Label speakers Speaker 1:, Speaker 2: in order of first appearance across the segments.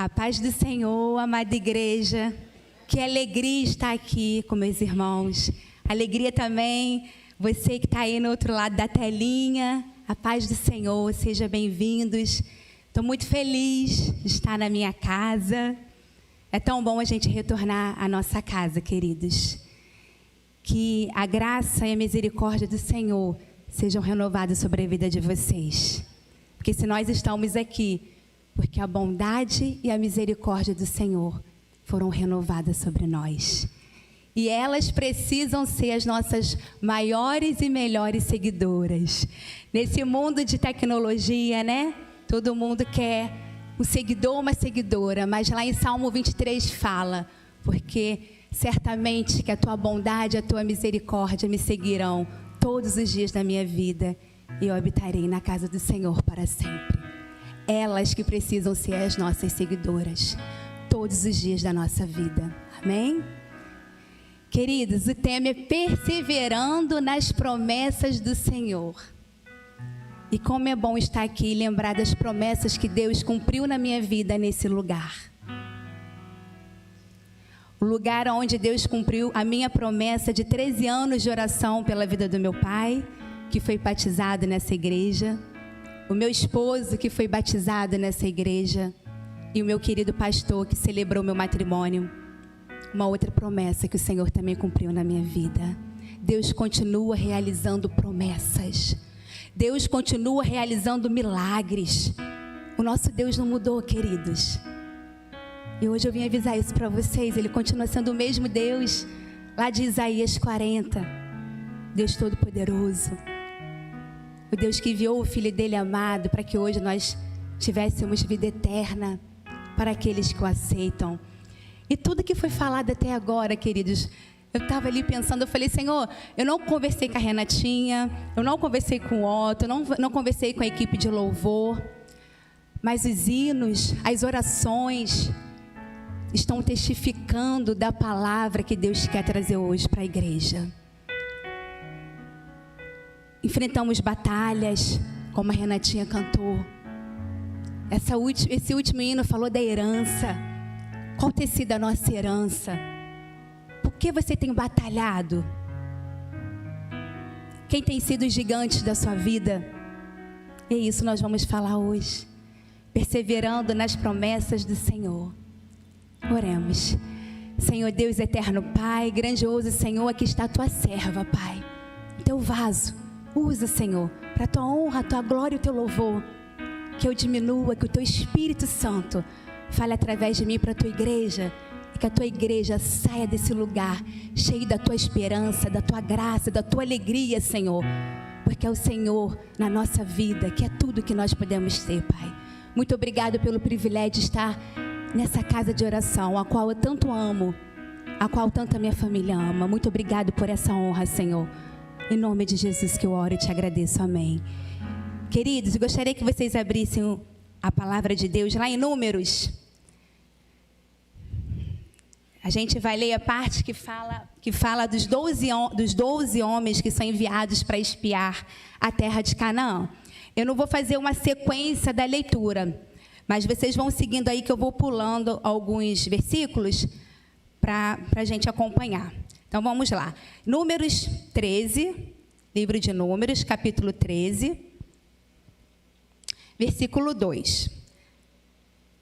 Speaker 1: A paz do Senhor, amada igreja. Que alegria estar aqui com meus irmãos. Alegria também, você que está aí no outro lado da telinha. A paz do Senhor, sejam bem-vindos. Estou muito feliz de estar na minha casa. É tão bom a gente retornar à nossa casa, queridos. Que a graça e a misericórdia do Senhor sejam renovadas sobre a vida de vocês. Porque se nós estamos aqui, porque a bondade e a misericórdia do Senhor foram renovadas sobre nós. E elas precisam ser as nossas maiores e melhores seguidoras. Nesse mundo de tecnologia, né? Todo mundo quer um seguidor, uma seguidora. Mas lá em Salmo 23 fala, porque certamente que a tua bondade e a tua misericórdia me seguirão todos os dias da minha vida. E eu habitarei na casa do Senhor para sempre. Elas que precisam ser as nossas seguidoras todos os dias da nossa vida. Amém? Queridos, o tema é perseverando nas promessas do Senhor. E como é bom estar aqui e lembrar das promessas que Deus cumpriu na minha vida nesse lugar. O lugar onde Deus cumpriu a minha promessa de 13 anos de oração pela vida do meu pai, que foi batizado nessa igreja. O meu esposo, que foi batizado nessa igreja. E o meu querido pastor, que celebrou meu matrimônio. Uma outra promessa que o Senhor também cumpriu na minha vida. Deus continua realizando promessas. Deus continua realizando milagres. O nosso Deus não mudou, queridos. E hoje eu vim avisar isso para vocês. Ele continua sendo o mesmo Deus. Lá de Isaías 40. Deus Todo-Poderoso. O Deus que enviou o Filho dele amado para que hoje nós tivéssemos vida eterna para aqueles que o aceitam. E tudo que foi falado até agora, queridos, eu estava ali pensando, eu falei, Senhor, eu não conversei com a Renatinha, eu não conversei com o Otto, eu não conversei com a equipe de louvor, mas os hinos, as orações estão testificando da palavra que Deus quer trazer hoje para a igreja. Enfrentamos batalhas, como a Renatinha cantou. Esse último hino falou da herança. Qual tem sido a nossa herança? Por que você tem batalhado? Quem tem sido os gigantes da sua vida? É isso nós vamos falar hoje. Perseverando nas promessas do Senhor. Oremos. Senhor Deus eterno Pai, grandioso Senhor, aqui está a tua serva, Pai. O teu vaso. Usa, Senhor, para a tua honra, a tua glória e o teu louvor. Que eu diminua, que o teu Espírito Santo fale através de mim para a tua igreja. E que a tua igreja saia desse lugar cheio da tua esperança, da tua graça, da tua alegria, Senhor. Porque é o Senhor na nossa vida, que é tudo que nós podemos ter, Pai. Muito obrigado pelo privilégio de estar nessa casa de oração, a qual eu tanto amo, a qual tanto a minha família ama. Muito obrigado por essa honra, Senhor. Em nome de Jesus que eu oro e te agradeço. Amém. Queridos, eu gostaria que vocês abrissem a palavra de Deus lá em Números. A gente vai ler a parte que fala dos 12 homens que são enviados para espiar a terra de Canaã. Eu não vou fazer uma sequência da leitura, mas vocês vão seguindo aí que eu vou pulando alguns versículos para a gente acompanhar. Então, vamos lá. Números 13, livro de Números, capítulo 13, versículo 2.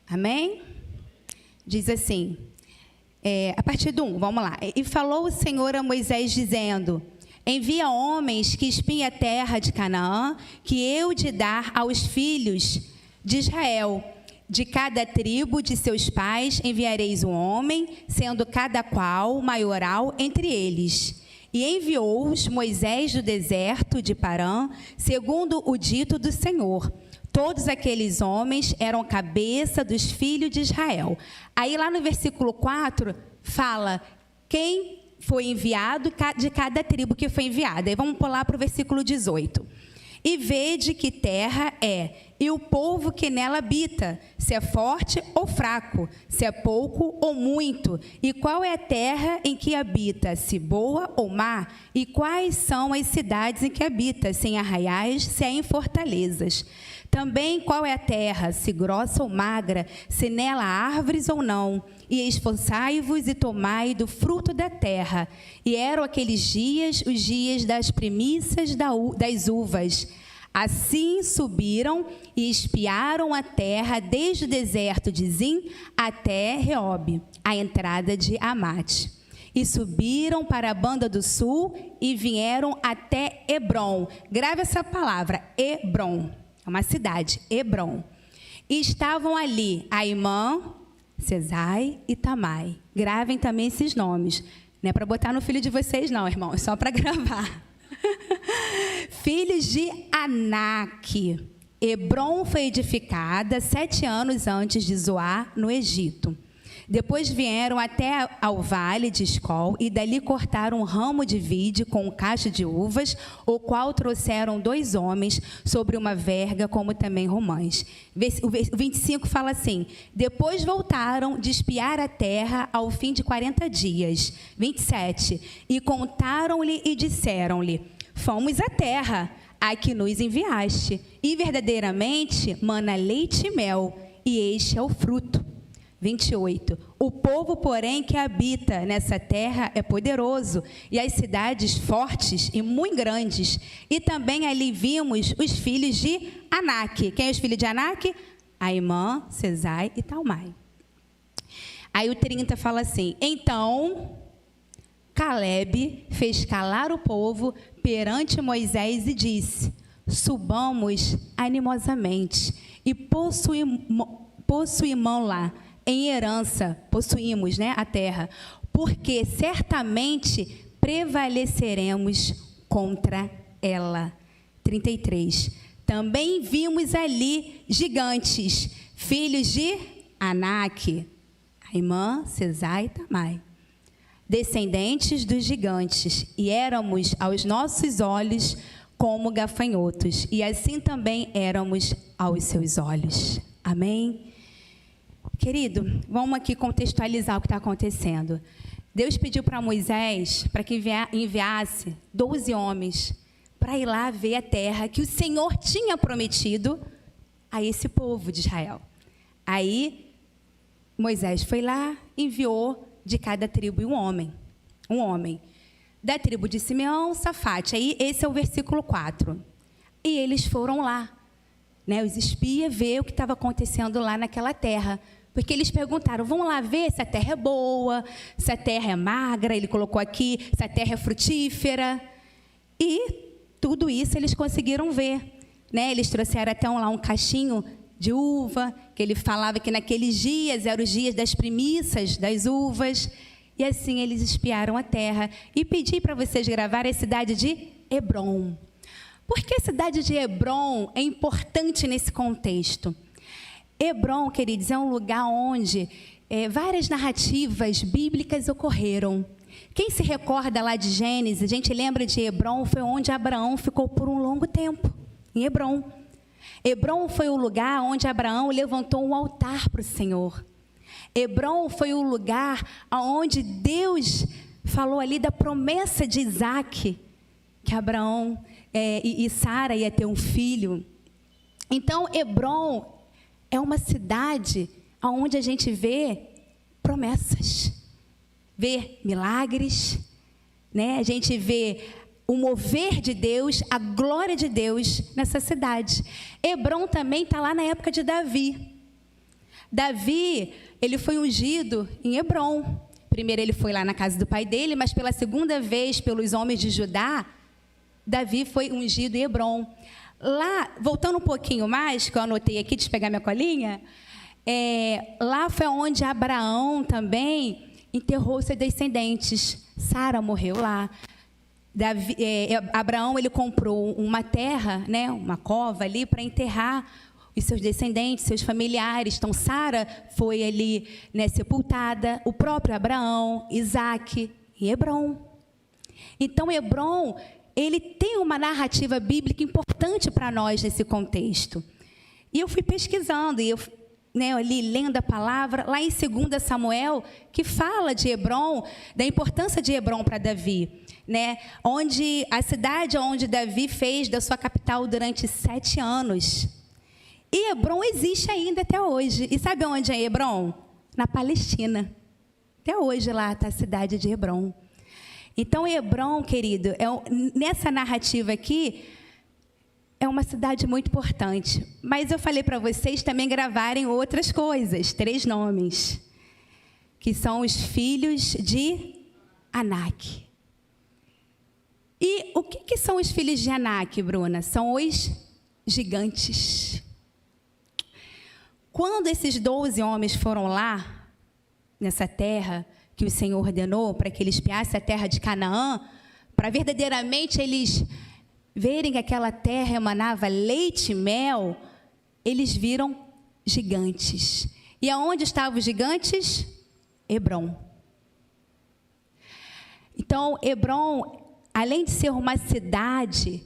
Speaker 1: Amém? Diz assim, a partir do 1, vamos lá. E falou o Senhor a Moisés, dizendo, envia homens que espiem a terra de Canaã, que eu de dar aos filhos de Israel. De cada tribo de seus pais enviareis um homem, sendo cada qual maioral entre eles. E enviou-os Moisés do deserto de Parã, segundo o dito do Senhor. Todos aqueles homens eram cabeça dos filhos de Israel. Aí lá no versículo 4, fala quem foi enviado de cada tribo que foi enviada. Aí vamos pular para o versículo 18. E vede que terra é, e o povo que nela habita, se é forte ou fraco, se é pouco ou muito, e qual é a terra em que habita, se boa ou má, e quais são as cidades em que habita, se em arraiais, se é em fortalezas. Também qual é a terra, se grossa ou magra, se nela há árvores ou não. E esforçai-vos e tomai do fruto da terra. E eram aqueles dias, os dias das primícias das uvas. Assim subiram e espiaram a terra desde o deserto de Zim até Reob, a entrada de Amate. E subiram para a banda do sul e vieram até Hebrom. Grave essa palavra, Hebrom. É uma cidade, Hebrom. E estavam ali Aimã, Sesai e Tamai. Gravem também esses nomes. Não é para botar no filho de vocês, não, irmão. É só para gravar. Filhos de Anak. Hebrom foi edificada 7 anos antes de Zoar, no Egito. Depois vieram até ao vale de Escol e dali cortaram um ramo de vide com um cacho de uvas, o qual trouxeram 2 homens sobre uma verga, como também romãs. O 25 fala assim: depois voltaram de espiar a terra ao fim de 40 dias. 27. E contaram-lhe e disseram-lhe: fomos à terra, a que nos enviaste, e verdadeiramente mana leite e mel, e este é o fruto. 28. O povo, porém, que habita nessa terra é poderoso, e as cidades fortes e muito grandes. E também ali vimos os filhos de Anak. Quem é os filhos de Anak? Aimã, Sesai e Talmai. Aí o 30 fala assim: então Caleb fez calar o povo perante Moisés e disse: subamos animosamente e possuímos lá em herança, possuímos, né, a terra, porque certamente prevaleceremos contra ela. 33. Também vimos ali gigantes, filhos de Anak, Aimã, Sesai e Tamai, descendentes dos gigantes, e éramos aos nossos olhos como gafanhotos, e assim também éramos aos seus olhos. Amém? Querido, vamos aqui contextualizar o que está acontecendo. Deus pediu para Moisés para que enviasse 12 homens para ir lá ver a terra que o Senhor tinha prometido a esse povo de Israel. Aí, Moisés foi lá, enviou de cada tribo um homem. Da tribo de Simeão, Safate. Aí, esse é o versículo 4. E eles foram lá, né, os espias, ver o que estava acontecendo lá naquela terra. Porque eles perguntaram: vamos lá ver se a terra é boa, se a terra é magra, ele colocou aqui, se a terra é frutífera. E tudo isso eles conseguiram ver, né? Eles trouxeram até lá um cachinho de uva, que ele falava que naqueles dias eram os dias das primícias das uvas. E assim eles espiaram a terra. E pedi para vocês gravar a cidade de Hebrom. Por que a cidade de Hebrom é importante nesse contexto? Hebrom, queridos, é um lugar onde várias narrativas bíblicas ocorreram. Quem se recorda lá de Gênesis, a gente lembra de Hebrom, foi onde Abraão ficou por um longo tempo, em Hebrom. Hebrom foi o lugar onde Abraão levantou um altar para o Senhor. Hebrom foi o lugar onde Deus falou ali da promessa de Isaac, que Abraão e Sara ia ter um filho. Então, Hebrom é uma cidade onde a gente vê promessas, vê milagres, né? A gente vê o mover de Deus, a glória de Deus nessa cidade. Hebrom também está lá na época de Davi. Davi, ele foi ungido em Hebrom. Primeiro ele foi lá na casa do pai dele, mas pela segunda vez, pelos homens de Judá, Davi foi ungido em Hebrom. Lá, voltando um pouquinho mais, que eu anotei aqui, deixa eu pegar minha colinha, lá foi onde Abraão também enterrou seus descendentes. Sara morreu lá. Abraão, ele comprou uma terra, né, uma cova ali para enterrar os seus descendentes, seus familiares. Então, Sara foi ali, né, sepultada. O próprio Abraão, Isaac e Hebrom. Então, Hebrom, ele tem uma narrativa bíblica importante para nós nesse contexto. E eu fui pesquisando, e eu, né, ali lendo a palavra, lá em 2 Samuel, que fala de Hebrom, da importância de Hebrom para Davi, né? Onde a cidade onde Davi fez da sua capital durante 7 anos. E Hebrom existe ainda até hoje. E sabe onde é Hebrom? Na Palestina. Até hoje lá está a cidade de Hebrom. Então, Hebrom, querido, nessa narrativa aqui, é uma cidade muito importante. Mas eu falei para vocês também gravarem outras coisas, 3 nomes, que são os filhos de Anak. E o que são os filhos de Anak, Bruna? São os gigantes. Quando esses 12 homens foram lá, nessa terra que o Senhor ordenou para que eles espiassem a terra de Canaã, para verdadeiramente eles verem que aquela terra emanava leite e mel, eles viram gigantes. E aonde estavam os gigantes? Hebrom. Então, Hebrom, além de ser uma cidade,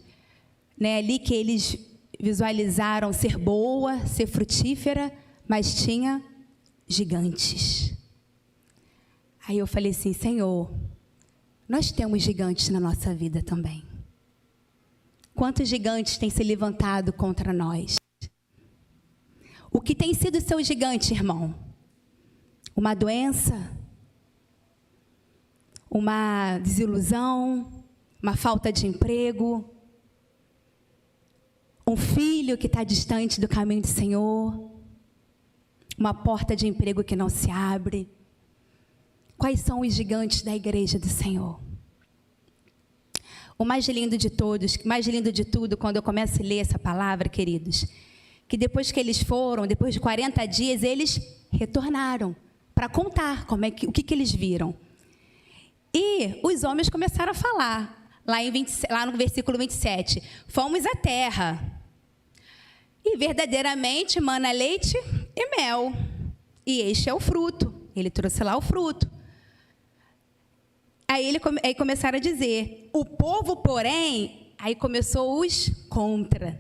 Speaker 1: né, ali que eles visualizaram ser boa, ser frutífera, mas tinha gigantes. Aí eu falei assim, Senhor, nós temos gigantes na nossa vida também. Quantos gigantes têm se levantado contra nós? O que tem sido seu gigante, irmão? Uma doença? Uma desilusão? Uma falta de emprego? Um filho que está distante do caminho do Senhor? Uma porta de emprego que não se abre? Quais são os gigantes da igreja do Senhor? O mais lindo de todos, mais lindo de tudo, quando eu começo a ler essa palavra, queridos, que depois que eles foram, depois de 40 dias, eles retornaram para contar o que eles viram. E os homens começaram a falar, lá no versículo 27, fomos à terra, e verdadeiramente mana leite e mel, e este é o fruto. Ele trouxe lá o fruto. Aí começaram a dizer, o povo, porém, aí começou os contra.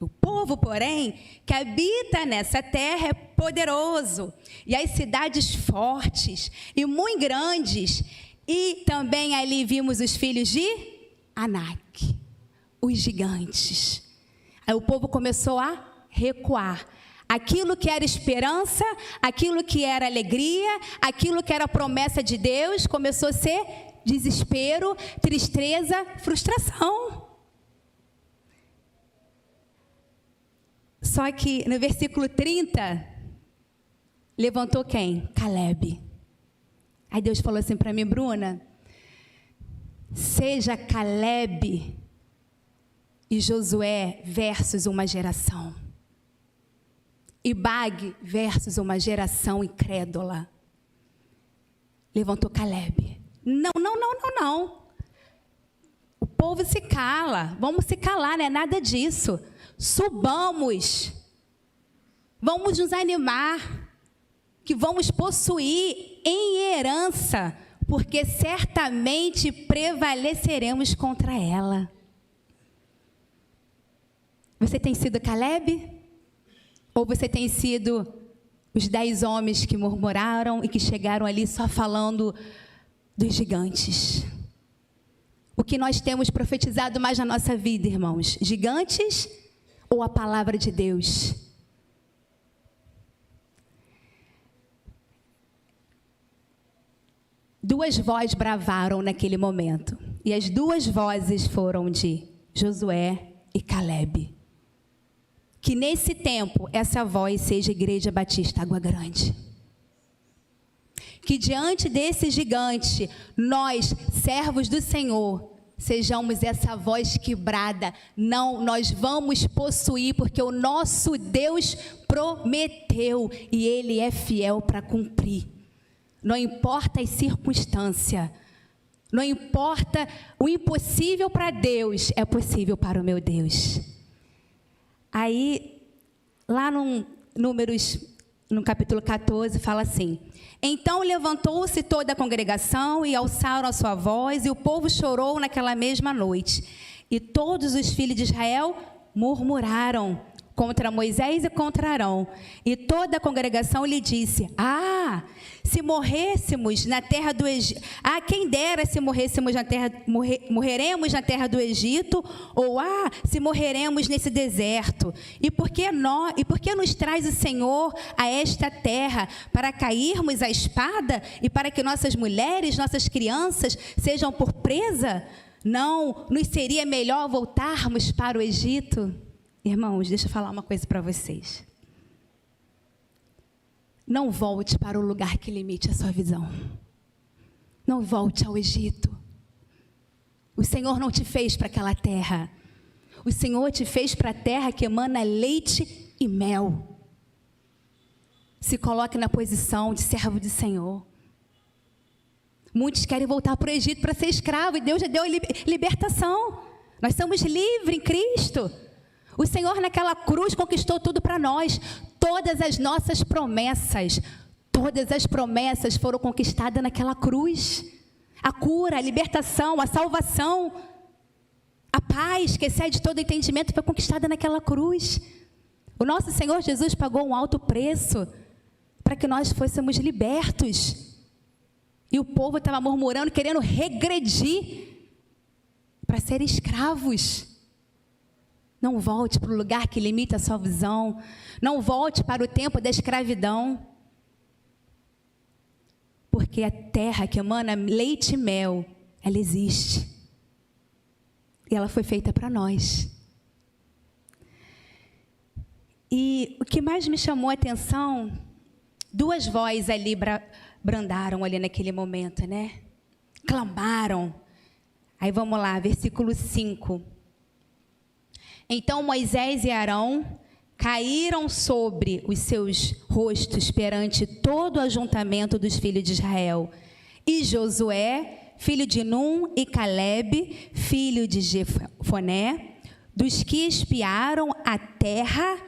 Speaker 1: O povo, porém, que habita nessa terra é poderoso, e as cidades fortes e muito grandes, e também ali vimos os filhos de Anak, os gigantes. Aí o povo começou a recuar. Aquilo que era esperança, aquilo que era alegria, aquilo que era promessa de Deus, começou a ser desespero, tristeza, frustração. Só que no versículo 30, levantou quem? Caleb. Aí Deus falou assim para mim, Bruna, seja Caleb e Josué versus uma geração. E Bag versus uma geração incrédula. Levantou Caleb. Não. O povo se cala. Vamos se calar, não é nada disso. Subamos. Vamos nos animar. Que vamos possuir em herança. Porque certamente prevaleceremos contra ela. Você tem sido Caleb? Ou você tem sido os 10 homens que murmuraram e que chegaram ali só falando dos gigantes? O que nós temos profetizado mais na nossa vida, irmãos? Gigantes ou a palavra de Deus? Duas vozes bravaram naquele momento. E as duas vozes foram de Josué e Caleb. Que nesse tempo, essa voz seja Igreja Batista Água Grande. Que diante desse gigante, nós, servos do Senhor, sejamos essa voz quebrada. Não, nós vamos possuir, porque o nosso Deus prometeu e Ele é fiel para cumprir. Não importa as circunstâncias, não importa o impossível para Deus, é possível para o meu Deus. Aí, lá no Números, no capítulo 14, fala assim, então levantou-se toda a congregação e alçaram a sua voz, e o povo chorou naquela mesma noite. E todos os filhos de Israel murmuraram contra Moisés e contra Arão. E toda a congregação lhe disse: se morrêssemos na terra do Egito, quem dera se morrêssemos na terra, morreremos na terra do Egito, ou se morreremos nesse deserto. E por que nos traz o Senhor a esta terra, para cairmos à espada e para que nossas mulheres, nossas crianças sejam por presa? Não nos seria melhor voltarmos para o Egito? Irmãos, deixa eu falar uma coisa para vocês. Não volte para o lugar que limite a sua visão. Não volte ao Egito. O Senhor não te fez para aquela terra. O Senhor te fez para a terra que emana leite e mel. Se coloque na posição de servo do Senhor. Muitos querem voltar para o Egito para ser escravo, e Deus já deu libertação. Nós somos livres em Cristo. O Senhor naquela cruz conquistou tudo para nós. Todas as nossas promessas, todas as promessas foram conquistadas naquela cruz. A cura, a libertação, a salvação, a paz que excede todo entendimento foi conquistada naquela cruz. O nosso Senhor Jesus pagou um alto preço para que nós fôssemos libertos. E o povo estava murmurando, querendo regredir para ser escravos. Não volte para o lugar que limita a sua visão. Não volte para o tempo da escravidão. Porque a terra que emana leite e mel, ela existe. E ela foi feita para nós. E o que mais me chamou a atenção, duas vozes ali brandaram ali naquele momento, né? Clamaram. Aí vamos lá, versículo 5. Então Moisés e Arão caíram sobre os seus rostos perante todo o ajuntamento dos filhos de Israel. E Josué, filho de Num, e Calebe, filho de Jefoné, dos que espiaram a terra,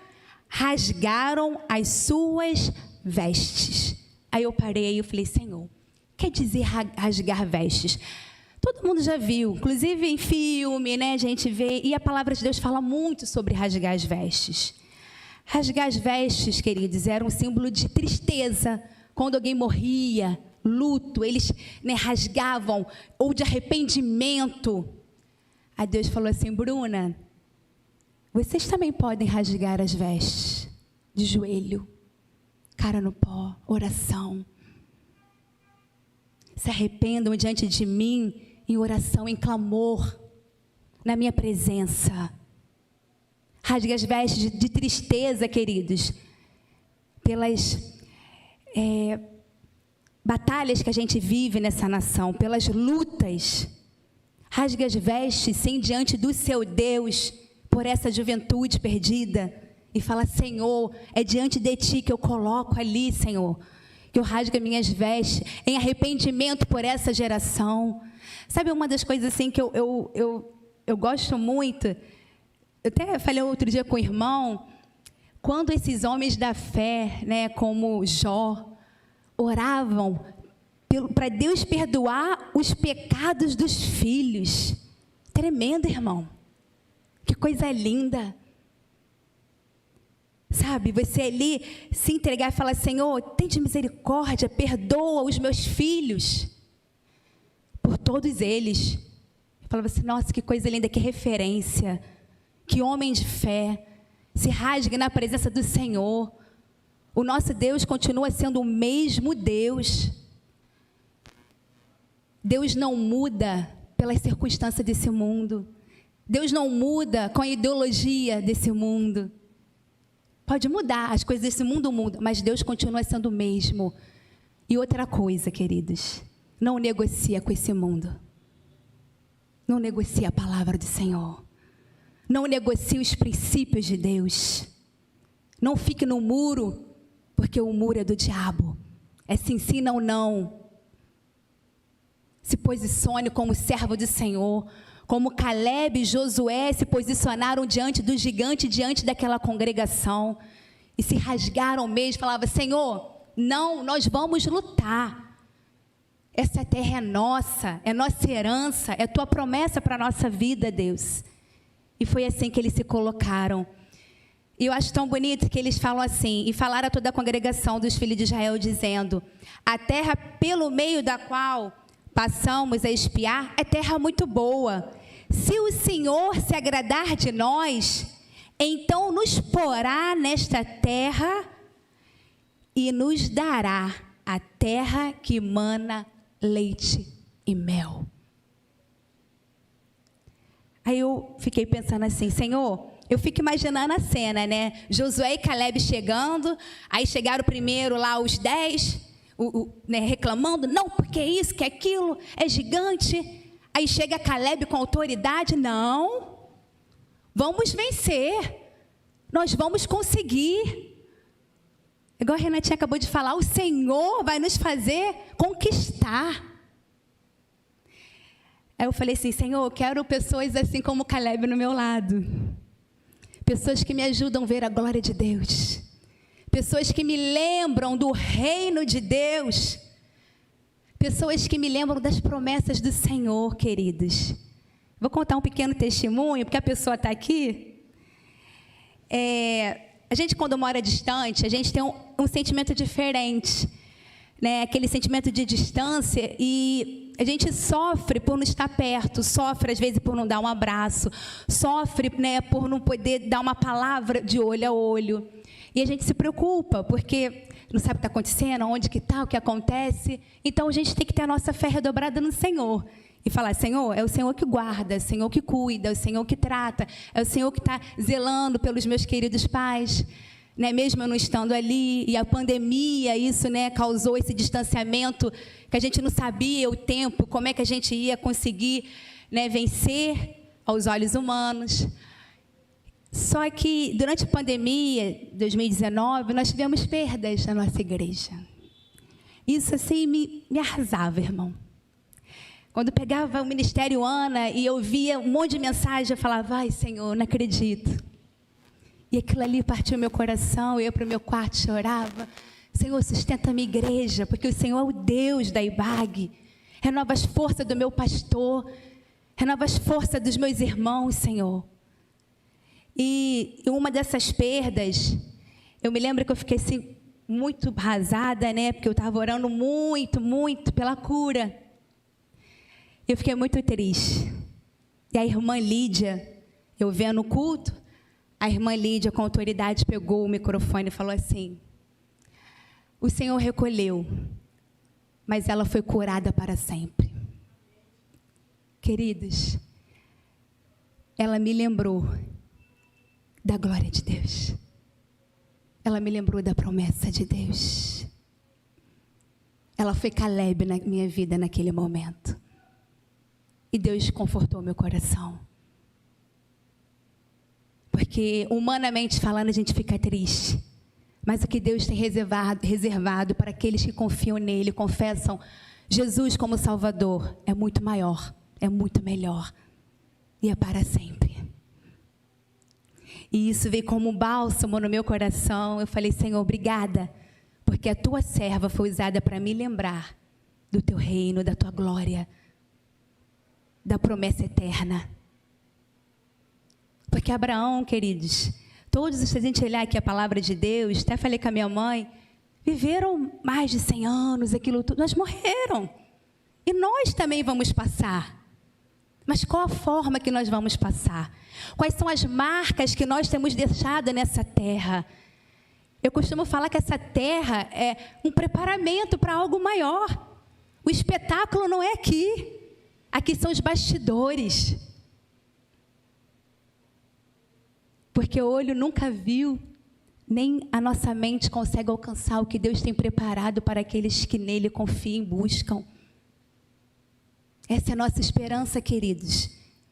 Speaker 1: rasgaram as suas vestes. Aí eu parei e falei: Senhor, quer dizer rasgar vestes? Todo mundo já viu, inclusive em filme, né? A gente vê, e a palavra de Deus fala muito sobre rasgar as vestes. Rasgar as vestes, queridos, era um símbolo de tristeza. Quando alguém morria, luto, eles, né, rasgavam, ou de arrependimento. Aí Deus falou assim: Bruna, vocês também podem rasgar as vestes, de joelho, cara no pó, oração. Se arrependam diante de mim, em oração, em clamor, na minha presença. Rasgue as vestes de tristeza, queridos, pelas batalhas que a gente vive nessa nação, pelas lutas. Rasgue as vestes, sim, diante do seu Deus, por essa juventude perdida, e fala: Senhor, é diante de Ti que eu coloco ali, Senhor, que eu rasgue as minhas vestes, em arrependimento por essa geração. Sabe uma das coisas assim que eu gosto muito? Eu até falei outro dia com o irmão, quando esses homens da fé, né, como Jó, oravam para Deus perdoar os pecados dos filhos. Tremendo, irmão. Que coisa linda. Sabe, você ali se entregar e falar: Senhor, tem de misericórdia, perdoa os meus filhos. Por todos eles. Eu falava assim: nossa, que coisa linda, que referência. Que homem de fé. Se rasgue na presença do Senhor. O nosso Deus continua sendo o mesmo Deus. Deus não muda pelas circunstâncias desse mundo. Deus não muda com a ideologia desse mundo. Pode mudar, as coisas desse mundo mudam, mas Deus continua sendo o mesmo. E outra coisa, queridos, não negocia com esse mundo. Não negocia a palavra do Senhor. Não negocie os princípios de Deus. Não fique no muro, porque o muro é do diabo. É sim, sim, não, não. Se posicione como servo do Senhor. Como Calebe e Josué se posicionaram diante do gigante, diante daquela congregação. E se rasgaram mesmo, falavam: Senhor, não, nós vamos lutar. Essa terra é nossa herança, é tua promessa para a nossa vida, Deus. E foi assim que eles se colocaram. E eu acho tão bonito que eles falam assim, e falaram a toda a congregação dos filhos de Israel, dizendo: a terra pelo meio da qual passamos a espiar é terra muito boa. Se o Senhor se agradar de nós, então nos porá nesta terra e nos dará a terra que mana leite e mel. Aí eu fiquei pensando assim, Senhor, eu fico imaginando a cena, né? Josué e Caleb chegando, aí chegaram primeiro lá os 10, né, reclamando, não, porque isso, que aquilo, é gigante. Aí chega Caleb com autoridade, não, vamos vencer, nós vamos conseguir. Igual a Renatinha acabou de falar, o Senhor vai nos fazer conquistar. Aí eu falei assim, Senhor, eu quero pessoas assim como Caleb no meu lado. Pessoas que me ajudam a ver a glória de Deus. Pessoas que me lembram do reino de Deus. Pessoas que me lembram das promessas do Senhor, queridos. Vou contar um pequeno testemunho, porque a pessoa está aqui. A gente, quando mora distante, a gente tem um sentimento diferente, né? Aquele sentimento de distância, e a gente sofre por não estar perto, sofre às vezes por não dar um abraço, sofre, né, por não poder dar uma palavra de olho a olho. E a gente se preocupa, porque não sabe o que está acontecendo, onde que está, o que acontece. Então a gente tem que ter a nossa fé redobrada no Senhor. E falar, Senhor, é o Senhor que guarda, é o Senhor que cuida, é o Senhor que trata, é o Senhor que está zelando pelos meus queridos pais, né? Mesmo eu não estando ali, e a pandemia, isso, né, causou esse distanciamento, que a gente não sabia o tempo, como é que a gente ia conseguir, né, vencer aos olhos humanos. Só que durante a pandemia, 2019, nós tivemos perdas na nossa igreja. Isso assim me arrasava, irmão. Quando pegava o Ministério Ana e eu via um monte de mensagem, eu falava, ai, Senhor, não acredito. E aquilo ali partiu meu coração, eu ia para o meu quarto, chorava. Senhor, sustenta a minha igreja, porque o Senhor é o Deus da IBAG. Renova as forças do meu pastor, renova as forças dos meus irmãos, Senhor. E uma dessas perdas, eu me lembro que eu fiquei assim, muito arrasada, né? Porque eu estava orando muito, muito pela cura. Eu fiquei muito triste. E a irmã Lídia, eu vendo o culto, a irmã Lídia, com autoridade, pegou o microfone e falou assim, o Senhor recolheu, mas ela foi curada para sempre. Queridos, ela me lembrou da glória de Deus. Ela me lembrou da promessa de Deus. Ela foi Caleb na minha vida naquele momento. E Deus confortou meu coração. Porque, humanamente falando, a gente fica triste. Mas o que Deus tem reservado para aqueles que confiam nele, confessam Jesus como Salvador, é muito maior, é muito melhor. E é para sempre. E isso veio como um bálsamo no meu coração. Eu falei, Senhor, obrigada, porque a tua serva foi usada para me lembrar do teu reino, da tua glória, da promessa eterna. Porque Abraão, queridos, todos, se a gente olhar aqui a palavra de Deus, até falei com a minha mãe, viveram mais de 100 anos, aquilo tudo, nós morreram. E nós também vamos passar. Mas qual a forma que nós vamos passar? Quais são as marcas que nós temos deixado nessa terra? Eu costumo falar que essa terra é um preparamento para algo maior. O espetáculo não é aqui. Aqui são os bastidores. Porque o olho nunca viu, nem a nossa mente consegue alcançar o que Deus tem preparado para aqueles que nele confiam e buscam. Essa é a nossa esperança, queridos.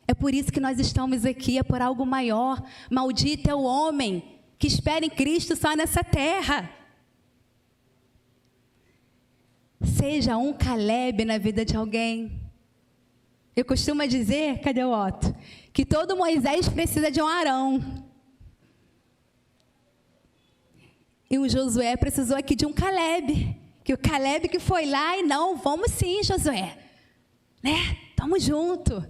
Speaker 1: É por isso que nós estamos aqui, é por algo maior. Maldito é o homem que espera em Cristo só nessa terra. Seja um Caleb na vida de alguém. Eu costumo dizer, cadê o Otto? Que todo Moisés precisa de um Arão. E o Josué precisou aqui de um Caleb. Que o Caleb que foi lá e não, vamos sim, Josué. Né? Tamo junto.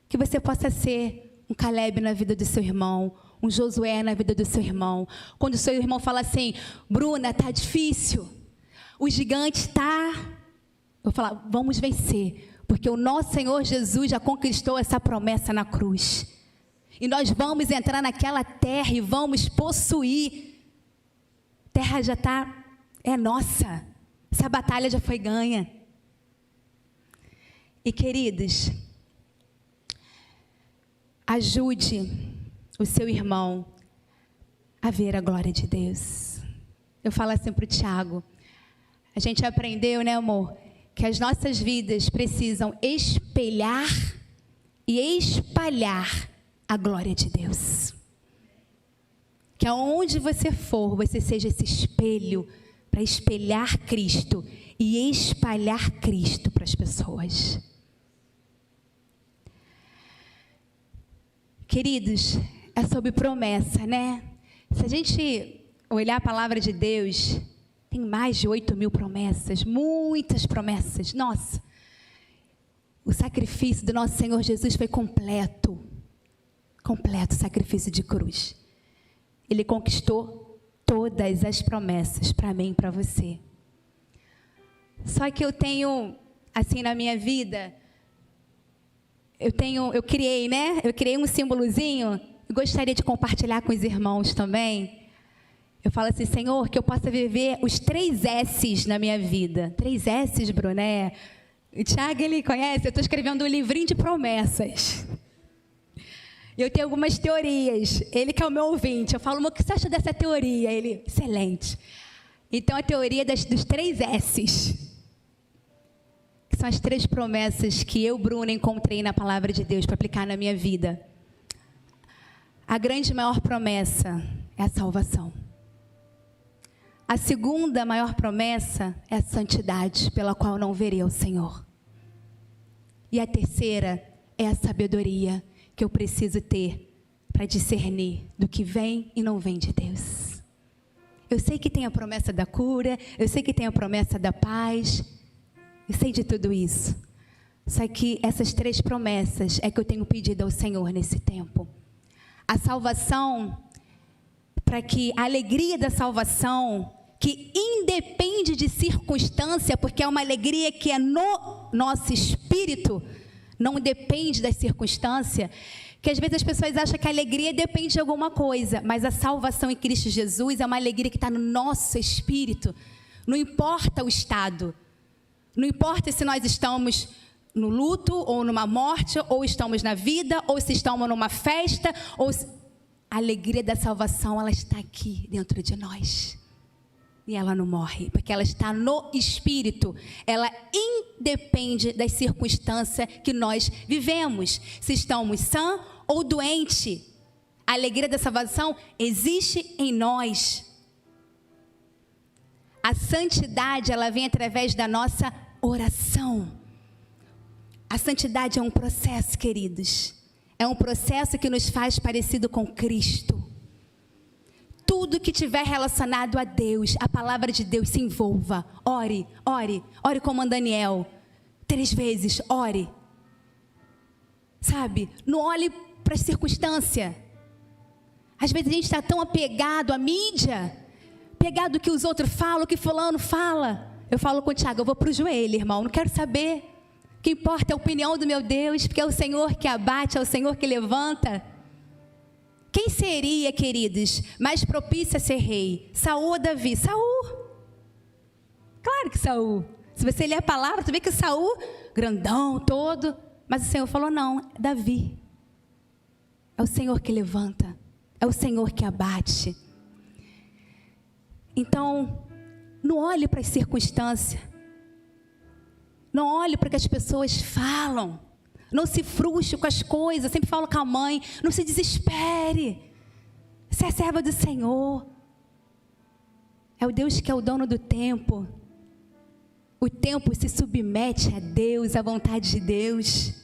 Speaker 1: Que você possa ser um Caleb na vida do seu irmão, um Josué na vida do seu irmão. Quando o seu irmão fala assim, Bruna, tá difícil, o gigante tá... Eu vou falar, vamos vencer, porque o nosso Senhor Jesus já conquistou essa promessa na cruz. E nós vamos entrar naquela terra e vamos possuir. A terra já está, é nossa. Essa batalha já foi ganha. E queridos, ajude o seu irmão a ver a glória de Deus. Eu falo assim para o Tiago, a gente aprendeu, né, amor, que as nossas vidas precisam espelhar e espalhar a glória de Deus. Que aonde você for, você seja esse espelho para espelhar Cristo e espalhar Cristo para as pessoas. Queridos, é sobre promessa, né? Se a gente olhar a palavra de Deus, tem mais de 8.000 promessas, muitas promessas. Nossa, o sacrifício do nosso Senhor Jesus foi completo. Completo sacrifício de cruz. Ele conquistou todas as promessas para mim e para você. Só que eu tenho, assim, na minha vida, eu criei, né? Eu criei um símbolozinho e gostaria de compartilhar com os irmãos também. Eu falo assim, Senhor, que eu possa viver os 3 S's na minha vida. 3 S's, Bruné. O Thiago, ele conhece, eu estou escrevendo um livrinho de promessas. Eu tenho algumas teorias. Ele que é o meu ouvinte. Eu falo, o que você acha dessa teoria? Ele, excelente. Então, a teoria dos 3 S's. Que são as 3 promessas que eu, Bruna, encontrei na palavra de Deus para aplicar na minha vida. A grande maior promessa é a salvação. A segunda maior promessa é a santidade, pela qual não verei o Senhor. E a terceira é a sabedoria que eu preciso ter para discernir do que vem e não vem de Deus. Eu sei que tem a promessa da cura, eu sei que tem a promessa da paz, eu sei de tudo isso. Só que essas 3 promessas é que eu tenho pedido ao Senhor nesse tempo. A salvação, para que a alegria da salvação, que independe de circunstância, porque é uma alegria que é no nosso espírito, não depende da circunstância, que às vezes as pessoas acham que a alegria depende de alguma coisa, mas a salvação em Cristo Jesus é uma alegria que está no nosso espírito, não importa o estado, não importa se nós estamos no luto, ou numa morte, ou estamos na vida, ou se estamos numa festa, a alegria da salvação, ela está aqui dentro de nós. E ela não morre, porque ela está no espírito. Ela independe das circunstâncias que nós vivemos. Se estamos sã ou doente, a alegria da salvação existe em nós. A santidade, ela vem através da nossa oração. A santidade é um processo, queridos. É um processo que nos faz parecido com Cristo. Tudo que tiver relacionado a Deus, a palavra de Deus se envolva. Ore, ore, ore como Daniel. 3 vezes, ore. Sabe? Não olhe para a circunstância. Às vezes a gente está tão apegado à mídia, apegado ao que os outros falam, o que fulano fala. Eu falo com o Tiago, eu vou para o joelho, irmão, não quero saber. O que importa é a opinião do meu Deus, porque é o Senhor que abate, é o Senhor que levanta. Quem seria, queridos, mais propício a ser rei? Saul ou Davi? Saul. Claro que Saul. Se você ler a palavra, você vê que Saul, grandão todo, mas o Senhor falou, não, é Davi. É o Senhor que levanta, é o Senhor que abate. Então, não olhe para as circunstâncias, não olhe para o que as pessoas falam. Não se frustre com as coisas. Eu sempre falo com a mãe, não se desespere. Você é serva do Senhor. É o Deus que é o dono do tempo. O tempo se submete a Deus, à vontade de Deus.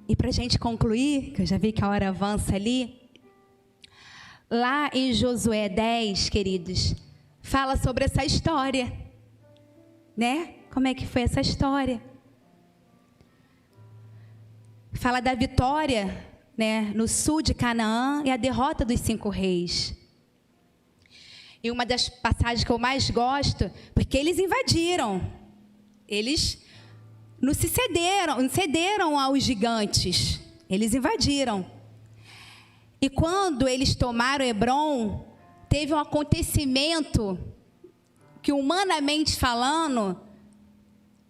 Speaker 1: E para a gente concluir, que eu já vi que a hora avança ali, lá em Josué 10, queridos, fala sobre essa história, né? Como é que foi essa história? Fala da vitória, né, no sul de Canaã e a derrota dos 5 reis. E uma das passagens que eu mais gosto, porque eles invadiram, eles não cederam aos gigantes, eles invadiram. E quando eles tomaram Hebrom, teve um acontecimento que, humanamente falando,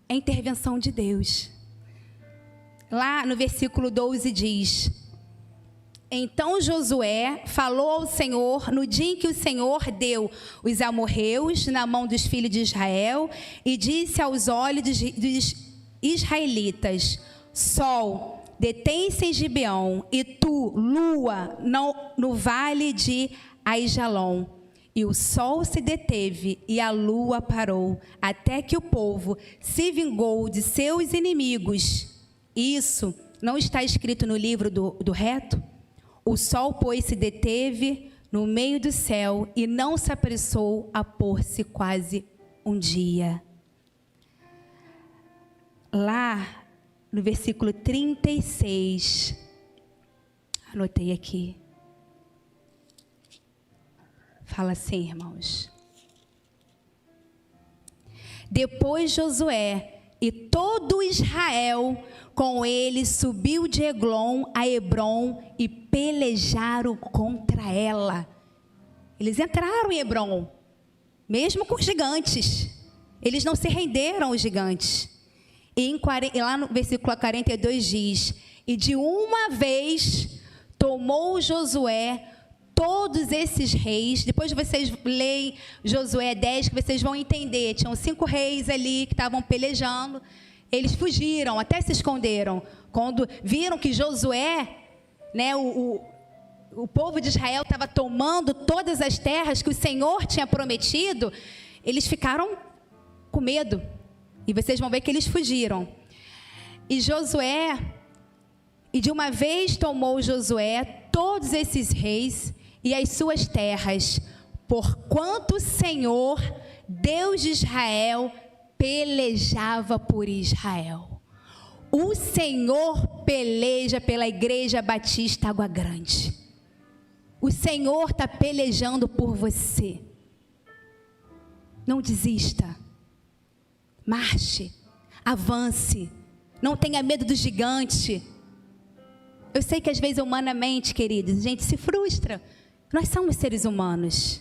Speaker 1: é a intervenção de Deus. Lá no versículo 12 diz: então Josué falou ao Senhor no dia em que o Senhor deu os amorreus na mão dos filhos de Israel e disse aos olhos dos israelitas: Sol, detém-se em Gibeão, e tu, lua, no vale de Aijalon. E o sol se deteve e a lua parou, até que o povo se vingou de seus inimigos. Isso não está escrito no livro do reto? O sol, pois, se deteve no meio do céu e não se apressou a pôr-se quase um dia. Lá no versículo 36, anotei aqui. Fala assim, irmãos. Depois Josué e todo Israel com ele subiu de Eglon a Hebrom e pelejaram contra ela. Eles entraram em Hebrom, mesmo com os gigantes. Eles não se renderam aos gigantes. E lá no versículo 42 diz: e de uma vez tomou Josué todos esses reis. Depois vocês leem Josué 10, que vocês vão entender. Tinham 5 reis ali que estavam pelejando. Eles fugiram, até se esconderam. Quando viram que Josué, né, o povo de Israel estava tomando todas as terras que o Senhor tinha prometido, eles ficaram com medo. E vocês vão ver que eles fugiram. E de uma vez tomou Josué todos esses reis e as suas terras, porquanto o Senhor, Deus de Israel, pelejava por Israel. O Senhor peleja pela Igreja Batista Água Grande. O Senhor está pelejando por você. Não desista. Marche. Avance. Não tenha medo do gigante. Eu sei que às vezes humanamente, queridos, a gente se frustra. Nós somos seres humanos.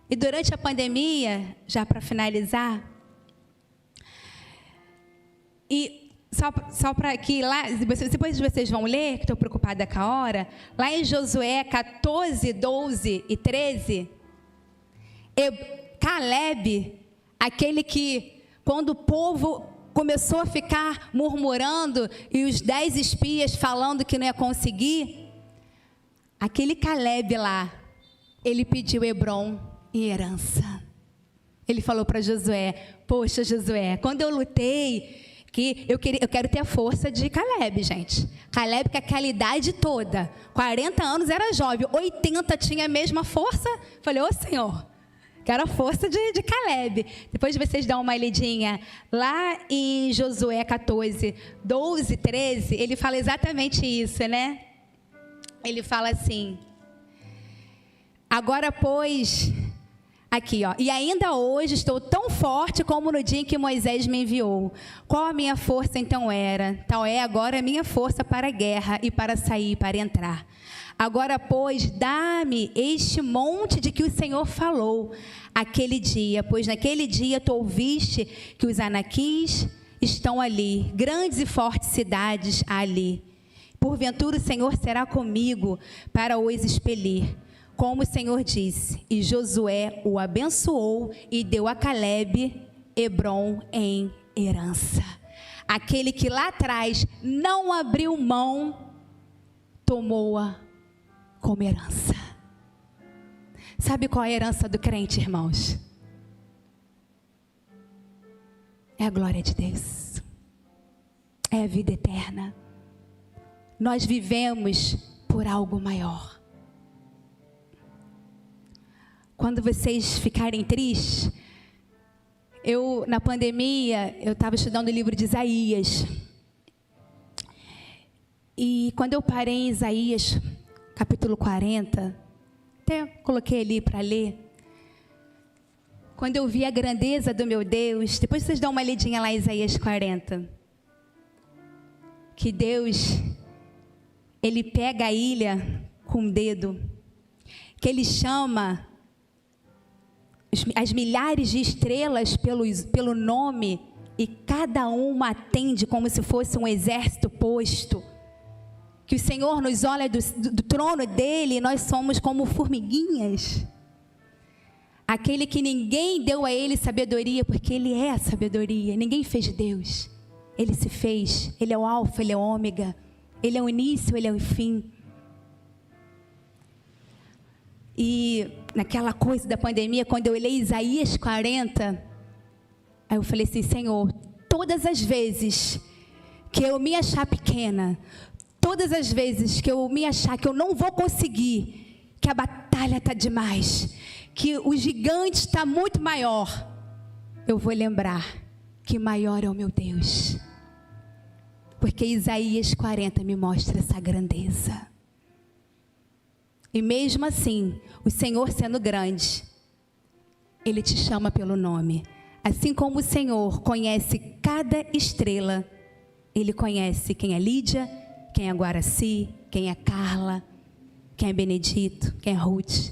Speaker 1: E durante a pandemia, já para finalizar, e só para que lá, depois vocês vão ler, que estou preocupada com a hora, lá em Josué 14, 12 e 13, Caleb, aquele que, quando o povo começou a ficar murmurando e os 10 espias falando que não ia conseguir, aquele Caleb lá, ele pediu Hebrom em herança. Ele falou para Josué: poxa, Josué, quando eu lutei, que eu quero ter a força de Caleb, gente. Caleb, com aquela idade toda, 40 anos, era jovem, 80 tinha a mesma força. Falei: ô Senhor, quero a força de Caleb. Depois vocês dão uma lidinha. Lá em Josué 14, 12, 13, ele fala exatamente isso, né? Ele fala assim: agora, pois, aqui, ó, e ainda hoje estou tão forte como no dia em que Moisés me enviou. Qual a minha força então era? Tal é agora a minha força para a guerra e para sair e para entrar. Agora, pois, dá-me este monte de que o Senhor falou aquele dia, pois naquele dia tu ouviste que os anaquins estão ali, grandes e fortes cidades ali. Porventura o Senhor será comigo para os expelir, como o Senhor disse. E Josué o abençoou e deu a Caleb Hebrom em herança. Aquele que lá atrás não abriu mão, tomou-a como herança. Sabe qual é a herança do crente, irmãos? É a glória de Deus. É a vida eterna. Nós vivemos por algo maior. Quando vocês ficarem tristes, na pandemia, eu estava estudando o livro de Isaías. E quando eu parei em Isaías, capítulo 40, até coloquei ali para ler. Quando eu vi a grandeza do meu Deus, depois vocês dão uma lidinha lá em Isaías 40. Que Deus, Ele pega a ilha com o dedo, que Ele chama as milhares de estrelas pelo nome, e cada uma atende como se fosse um exército posto. Que o Senhor nos olha do trono dele, e nós somos como formiguinhas. Aquele que ninguém deu a ele sabedoria, porque ele é a sabedoria. Ninguém fez Deus. Ele se fez. Ele é o alfa, ele é o ômega. Ele é o início, ele é o fim. E naquela coisa da pandemia, quando eu olhei Isaías 40, aí eu falei assim: Senhor, todas as vezes que eu me achar pequena, todas as vezes que eu me achar que eu não vou conseguir, que a batalha está demais, que o gigante está muito maior, eu vou lembrar que maior é o meu Deus. Porque Isaías 40 me mostra essa grandeza. E mesmo assim, o Senhor sendo grande, Ele te chama pelo nome. Assim como o Senhor conhece cada estrela, Ele conhece quem é Lídia, quem é Guaraci, quem é Carla, quem é Benedito, quem é Ruth,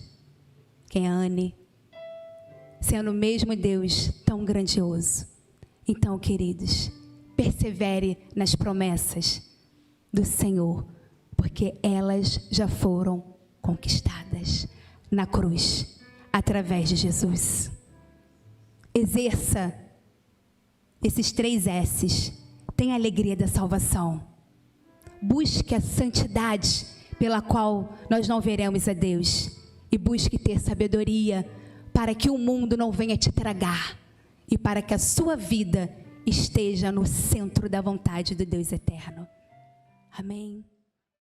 Speaker 1: quem é Anne. Sendo o mesmo Deus tão grandioso. Então, queridos, persevere nas promessas do Senhor, porque elas já foram conquistadas na cruz, através de Jesus. Exerça esses 3 S's. Tenha a alegria da salvação. Busque a santidade pela qual nós não veremos a Deus. E busque ter sabedoria para que o mundo não venha te tragar. E para que a sua vida esteja no centro da vontade do Deus eterno. Amém.